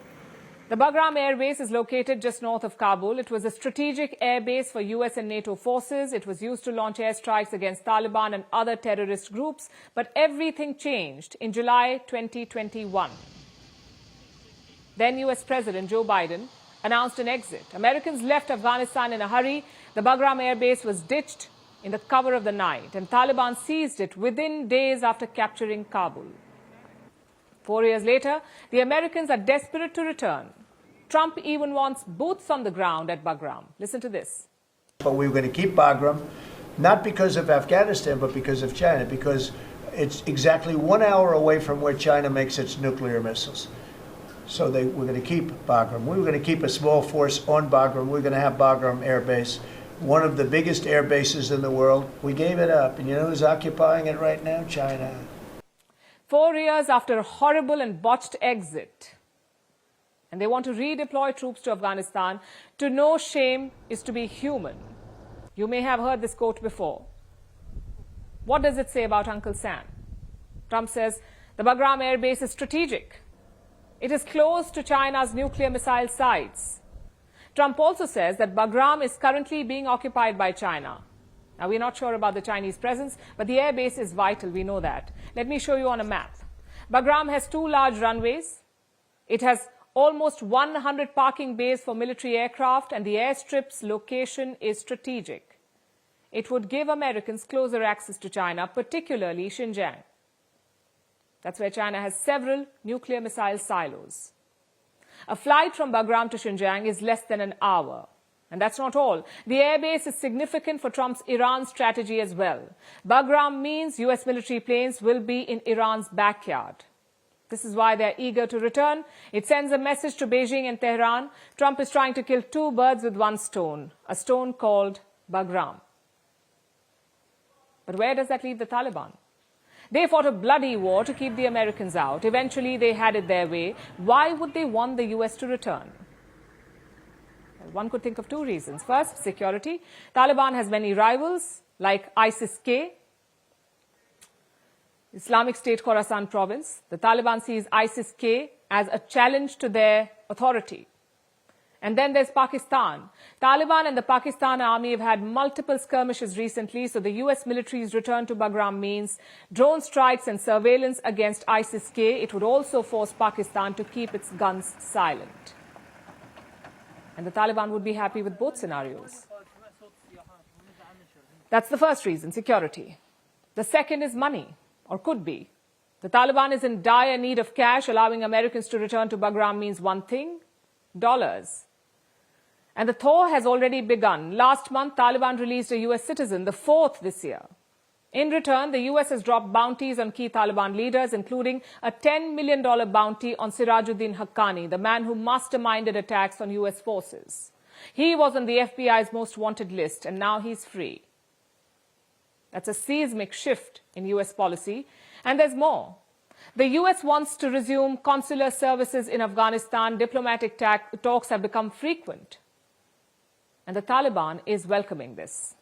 The Bagram airbase is located just north of Kabul. It was a strategic airbase for US and NATO forces. It was used to launch airstrikes against Taliban and other terrorist groups. But everything changed in July 2021. Then US President Joe Biden announced an exit. Americans left Afghanistan in a hurry. The Bagram airbase was ditched in the cover of the night, and Taliban seized it within days after capturing Kabul. 4 years later, the Americans are desperate to return. Trump even wants boots on the ground at Bagram. Listen to this. But we were going to keep Bagram, not because of Afghanistan, but because of China, because it's exactly 1 hour away from where China makes its nuclear missiles. So we're going to keep Bagram. We were going to keep a small force on Bagram. We're going to have Bagram Air Base, one of the biggest air bases in the world. We gave it up. And you know who's occupying it right now? China. 4 years after a horrible and botched exit, and they want to redeploy troops to Afghanistan. To know shame is to be human. You may have heard this quote before. What does it say about Uncle Sam? Trump says the Bagram Air Base is strategic. It is close to China's nuclear missile sites. Trump also says that Bagram is currently being occupied by China. Now, we're not sure about the Chinese presence, but the airbase is vital. We know that. Let me show you on a map. Bagram has 2 large runways. It has almost 100 parking bays for military aircraft, and the airstrip's location is strategic. It would give Americans closer access to China, particularly Xinjiang. That's where China has several nuclear missile silos. A flight from Bagram to Xinjiang is less than an hour. And that's not all. The airbase is significant for Trump's Iran strategy as well. Bagram means US military planes will be in Iran's backyard. This is why they're eager to return. It sends a message to Beijing and Tehran. Trump is trying to kill 2 birds with 1 stone, a stone called Bagram. But where does that leave the Taliban? They fought a bloody war to keep the Americans out. Eventually, they had it their way. Why would they want the US to return? Well, one could think of 2 reasons. First, security. Taliban has many rivals, like ISIS-K, Islamic State Khorasan province. The Taliban sees ISIS-K as a challenge to their authority. And then there's Pakistan. Taliban and the Pakistan army have had multiple skirmishes recently, so the US military's return to Bagram means drone strikes and surveillance against ISIS-K. It would also force Pakistan to keep its guns silent. And the Taliban would be happy with both scenarios. That's the first reason, security. The second is money, or could be. The Taliban is in dire need of cash. Allowing Americans to return to Bagram means one thing: dollars. And the thaw has already begun. Last month, Taliban released a US citizen, the 4th this year. In return, the US has dropped bounties on key Taliban leaders, including a $10 million bounty on Sirajuddin Haqqani, the man who masterminded attacks on US forces. He was on the FBI's most wanted list, and now he's free. That's a seismic shift in US policy. And there's more. The US wants to resume consular services in Afghanistan. Diplomatic talks have become frequent. And the Taliban is welcoming this.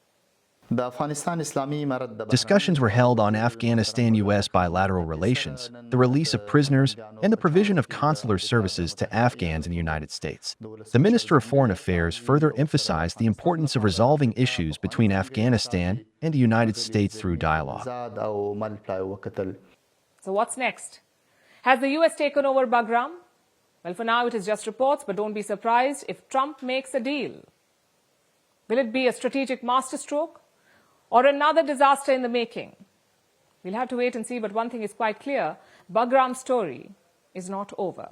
Discussions were held on Afghanistan-US bilateral relations, the release of prisoners, and the provision of consular services to Afghans in the United States. The Minister of Foreign Affairs further emphasized the importance of resolving issues between Afghanistan and the United States through dialogue. So what's next? Has the US taken over Bagram? Well, for now it is just reports, but don't be surprised if Trump makes a deal. Will it be a strategic masterstroke or another disaster in the making? We'll have to wait and see, but one thing is quite clear: Bagram's story is not over.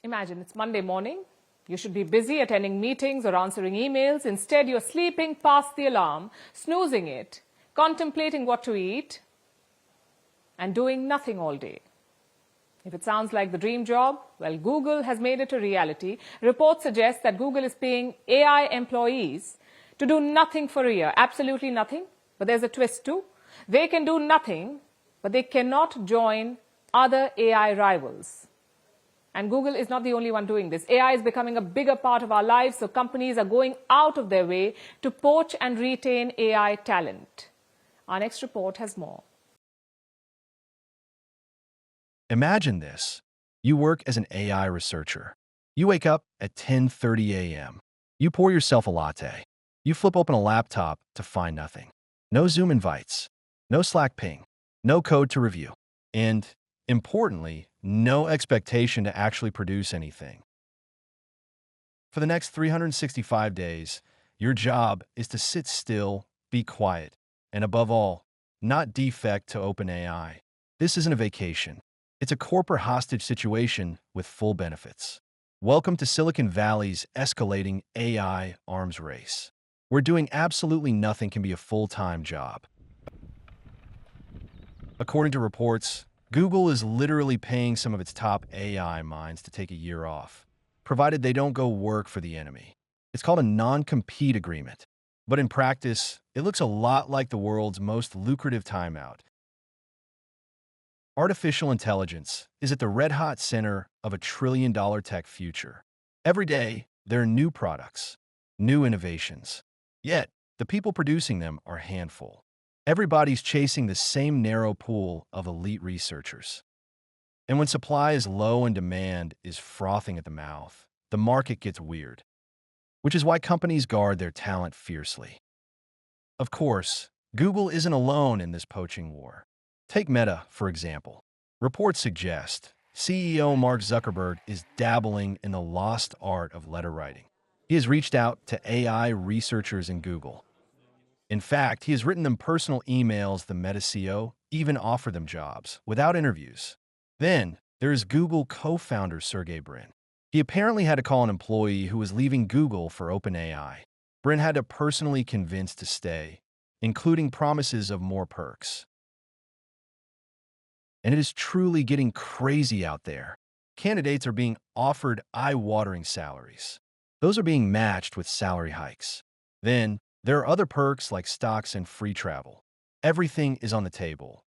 Imagine it's Monday morning. You should be busy attending meetings or answering emails. Instead, you're sleeping past the alarm, snoozing it, contemplating what to eat, and doing nothing all day. If it sounds like the dream job, well, Google has made it a reality. Reports suggest that Google is paying AI employees to do nothing for a year, absolutely nothing. But there's a twist too. They can do nothing, but they cannot join other AI rivals. And Google is not the only one doing this. AI is becoming a bigger part of our lives, so companies are going out of their way to poach and retain AI talent. Our next report has more. Imagine this. You work as an AI researcher. You wake up at 10:30 a.m. You pour yourself a latte. You flip open a laptop to find nothing. No Zoom invites, no Slack ping, no code to review, and, importantly, no expectation to actually produce anything. For the next 365 days, your job is to sit still, be quiet, and above all, not defect to OpenAI. This isn't a vacation. It's a corporate hostage situation with full benefits. Welcome to Silicon Valley's escalating AI arms race, where doing absolutely nothing can be a full-time job. According to reports, Google is literally paying some of its top AI minds to take a year off, provided they don't go work for the enemy. It's called a non-compete agreement, but in practice, it looks a lot like the world's most lucrative timeout. Artificial intelligence is at the red-hot center of a trillion-dollar tech future. Every day, there are new products, new innovations. Yet, the people producing them are a handful. Everybody's chasing the same narrow pool of elite researchers. And when supply is low and demand is frothing at the mouth, the market gets weird, which is why companies guard their talent fiercely. Of course, Google isn't alone in this poaching war. Take Meta, for example. Reports suggest CEO Mark Zuckerberg is dabbling in the lost art of letter writing. He has reached out to AI researchers in Google. In fact, he has written them personal emails the Meta CEO even offered them jobs without interviews. Then, there is Google co-founder Sergey Brin. He apparently had to call an employee who was leaving Google for OpenAI. Brin had to personally convince to stay, including promises of more perks. And it is truly getting crazy out there. Candidates are being offered eye-watering salaries. Those are being matched with salary hikes. Then, there are other perks like stocks and free travel. Everything is on the table.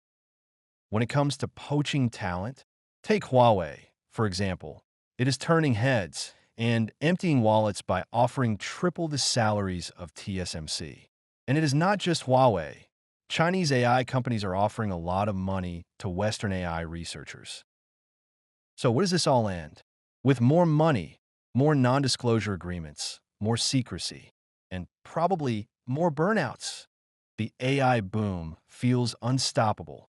When it comes to poaching talent, take Huawei, for example. It is turning heads and emptying wallets by offering triple the salaries of TSMC. And it is not just Huawei. Chinese AI companies are offering a lot of money to Western AI researchers. So where does this all end? With more money, more non-disclosure agreements, more secrecy, and probably more burnouts. The AI boom feels unstoppable.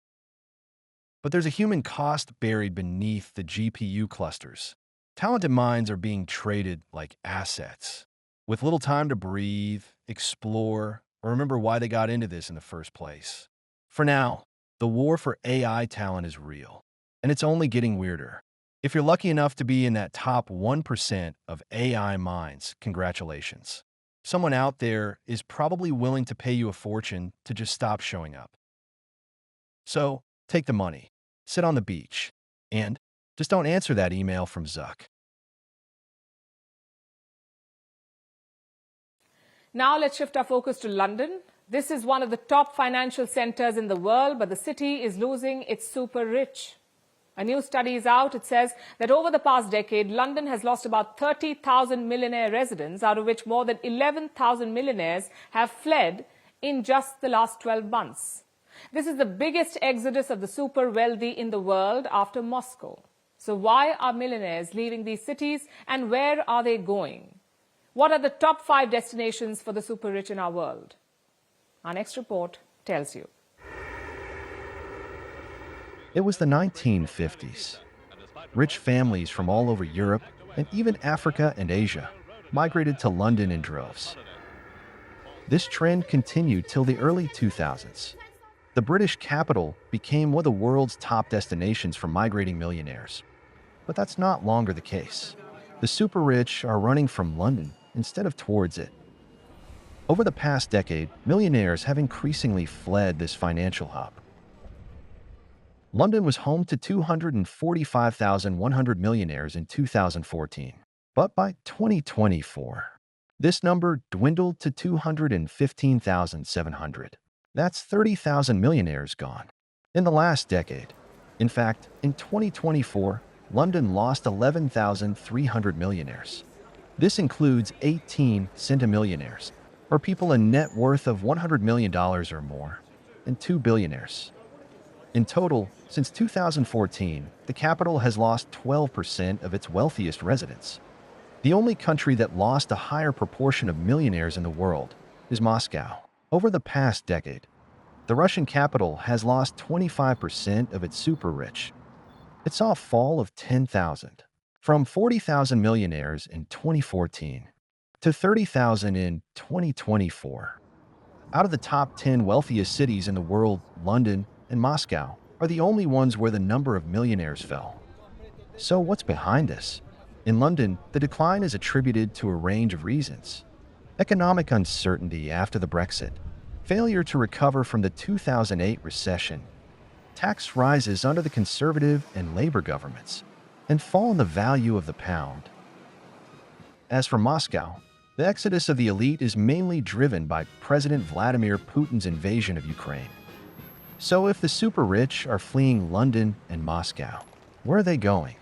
But there's a human cost buried beneath the GPU clusters. Talented minds are being traded like assets, with little time to breathe, explore, or remember why they got into this in the first place. For now, the war for AI talent is real, and it's only getting weirder. If you're lucky enough to be in that top 1% of AI minds, congratulations. Someone out there is probably willing to pay you a fortune to just stop showing up. So, take the money, sit on the beach, and just don't answer that email from Zuck. Now let's shift our focus to London. This is one of the top financial centers in the world, but the city is losing its super rich. A new study is out. It says that over the past decade, London has lost about 30,000 millionaire residents, out of which more than 11,000 millionaires have fled in just the last 12 months. This is the biggest exodus of the super wealthy in the world after Moscow. So why are millionaires leaving these cities, and where are they going? What are the top 5 destinations for the super rich in our world? Our next report tells you. It was the 1950s. Rich families from all over Europe and even Africa and Asia migrated to London in droves. This trend continued till the early 2000s. The British capital became one of the world's top destinations for migrating millionaires. But that's not longer the case. The super rich are running from London instead of towards it. Over the past decade, millionaires have increasingly fled this financial hub. London was home to 245,100 millionaires in 2014. But by 2024, this number dwindled to 215,700. That's 30,000 millionaires gone. In the last decade, in fact, in 2024, London lost 11,300 millionaires. This includes 18 centimillionaires, or people a net worth of $100 million or more, and 2 billionaires. In total, since 2014, the capital has lost 12% of its wealthiest residents. The only country that lost a higher proportion of millionaires in the world is Moscow. Over the past decade, the Russian capital has lost 25% of its super-rich. It saw a fall of 10,000, from 40,000 millionaires in 2014 to 30,000 in 2024. Out of the top 10 wealthiest cities in the world, London and Moscow are the only ones where the number of millionaires fell. So what's behind this? In London, the decline is attributed to a range of reasons. Economic uncertainty after the Brexit, failure to recover from the 2008 recession, tax rises under the Conservative and Labour governments, and fall in the value of the pound. As for Moscow, the exodus of the elite is mainly driven by President Vladimir Putin's invasion of Ukraine. So if the super-rich are fleeing London and Moscow, where are they going?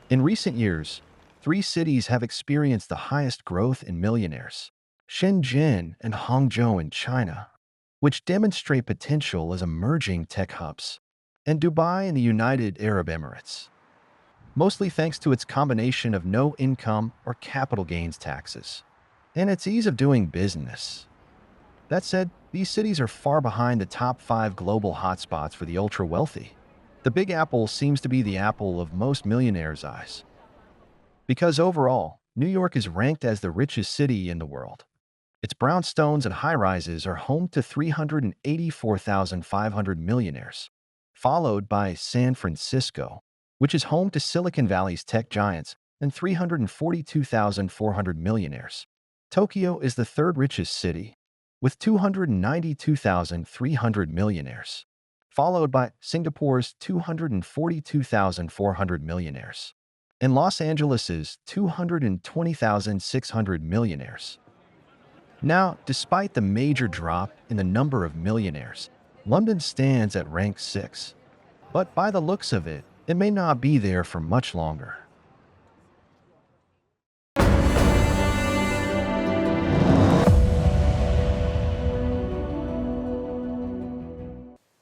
In recent years, 3 cities have experienced the highest growth in millionaires: Shenzhen and Hangzhou in China, which demonstrate potential as emerging tech hubs, and Dubai in the United Arab Emirates, mostly thanks to its combination of no income or capital gains taxes, and its ease of doing business. That said, these cities are far behind the top 5 global hotspots for the ultra-wealthy. The Big Apple seems to be the apple of most millionaires' eyes, because overall, New York is ranked as the richest city in the world. Its brownstones and high-rises are home to 384,500 millionaires, followed by San Francisco, which is home to Silicon Valley's tech giants and 342,400 millionaires. Tokyo is the 3rd richest city, with 292,300 millionaires, followed by Singapore's 242,400 millionaires, and Los Angeles's 220,600 millionaires. Now, despite the major drop in the number of millionaires, London stands at rank 6. But by the looks of it, it may not be there for much longer.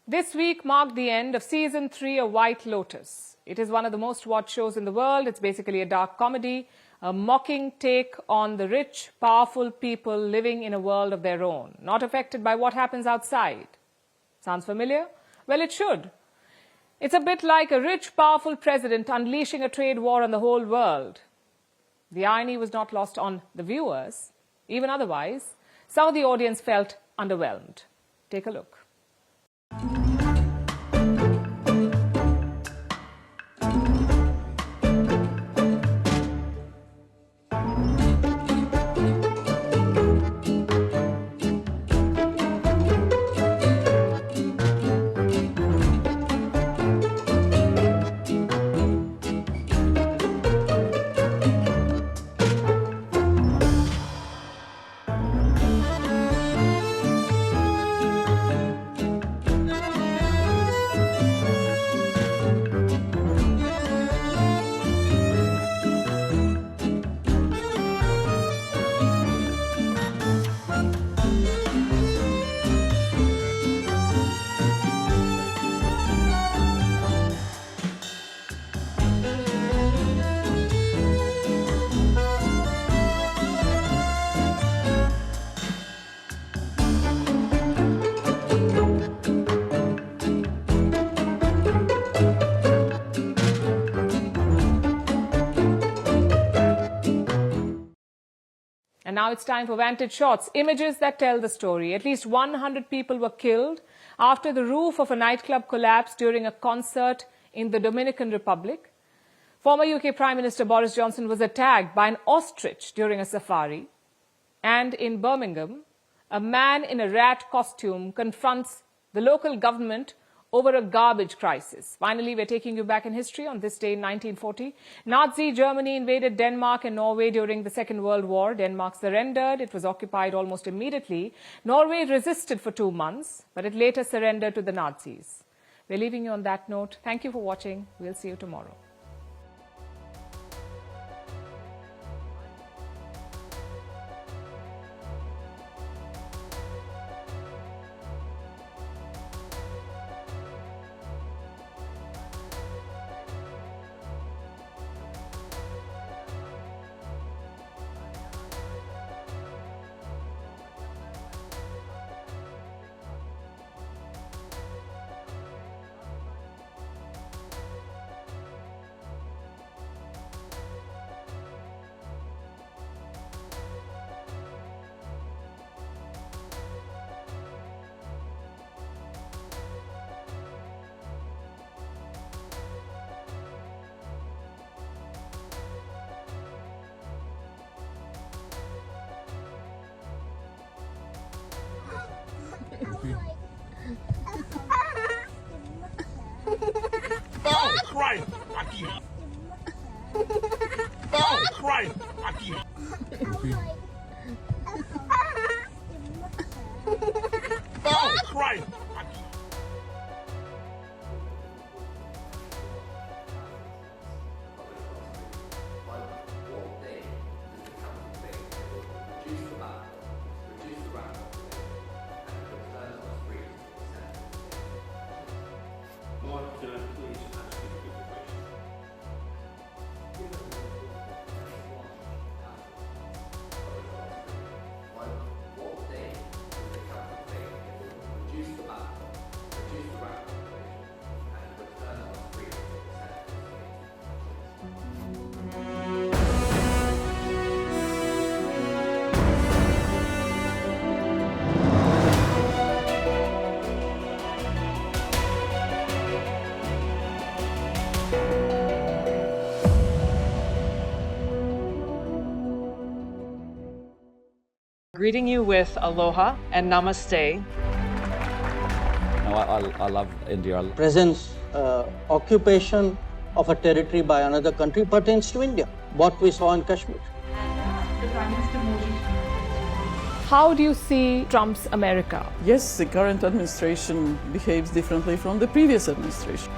This week marked the end of Season 3 of White Lotus. It is one of the most watched shows in the world. It's basically a dark comedy, a mocking take on the rich, powerful people living in a world of their own, not affected by what happens outside. Sounds familiar? Well, it should. It's a bit like a rich, powerful president unleashing a trade war on the whole world. The irony was not lost on the viewers. Even otherwise, some of the audience felt underwhelmed. Take a look. And now it's time for Vantage Shots, images that tell the story. At least 100 people were killed after the roof of a nightclub collapsed during a concert in the Dominican Republic. Former UK Prime Minister Boris Johnson was attacked by an ostrich during a safari. And in Birmingham, A man in a rat costume confronts the local government over a garbage crisis. Finally, we're taking you back in history on this day in 1940. Nazi Germany invaded Denmark and Norway during the Second World War. Denmark surrendered. It was occupied almost immediately. Norway resisted for 2 months, but it later surrendered to the Nazis. We're leaving you on that note. Thank you for watching. We'll see you tomorrow. Oh, Christ! Aquí. Oh, Christ! Aquí. Oh, Christ! Aquí. Greeting you with aloha and namaste. I love India. Presence, occupation of a territory by another country pertains to India, what we saw in Kashmir. The Prime Minister Modi. How do you see Trump's America? Yes, the current administration behaves differently from the previous administration.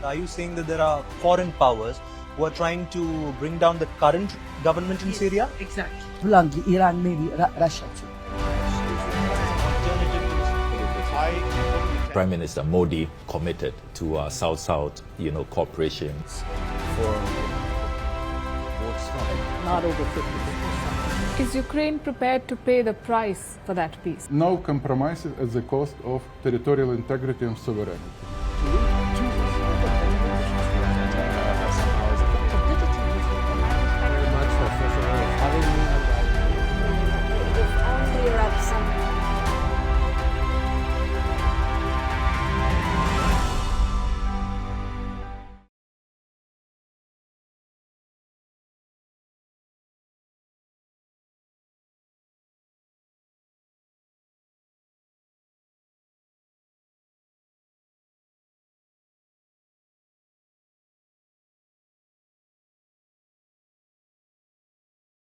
Are you saying that there are foreign powers who are trying to bring down the current government in Syria? Exactly. Bluntly, Iran, maybe Russia too. Prime Minister Modi committed to South-South, cooperation. Not over 50%. Is Ukraine prepared to pay the price for that peace? No compromises at the cost of territorial integrity and sovereignty.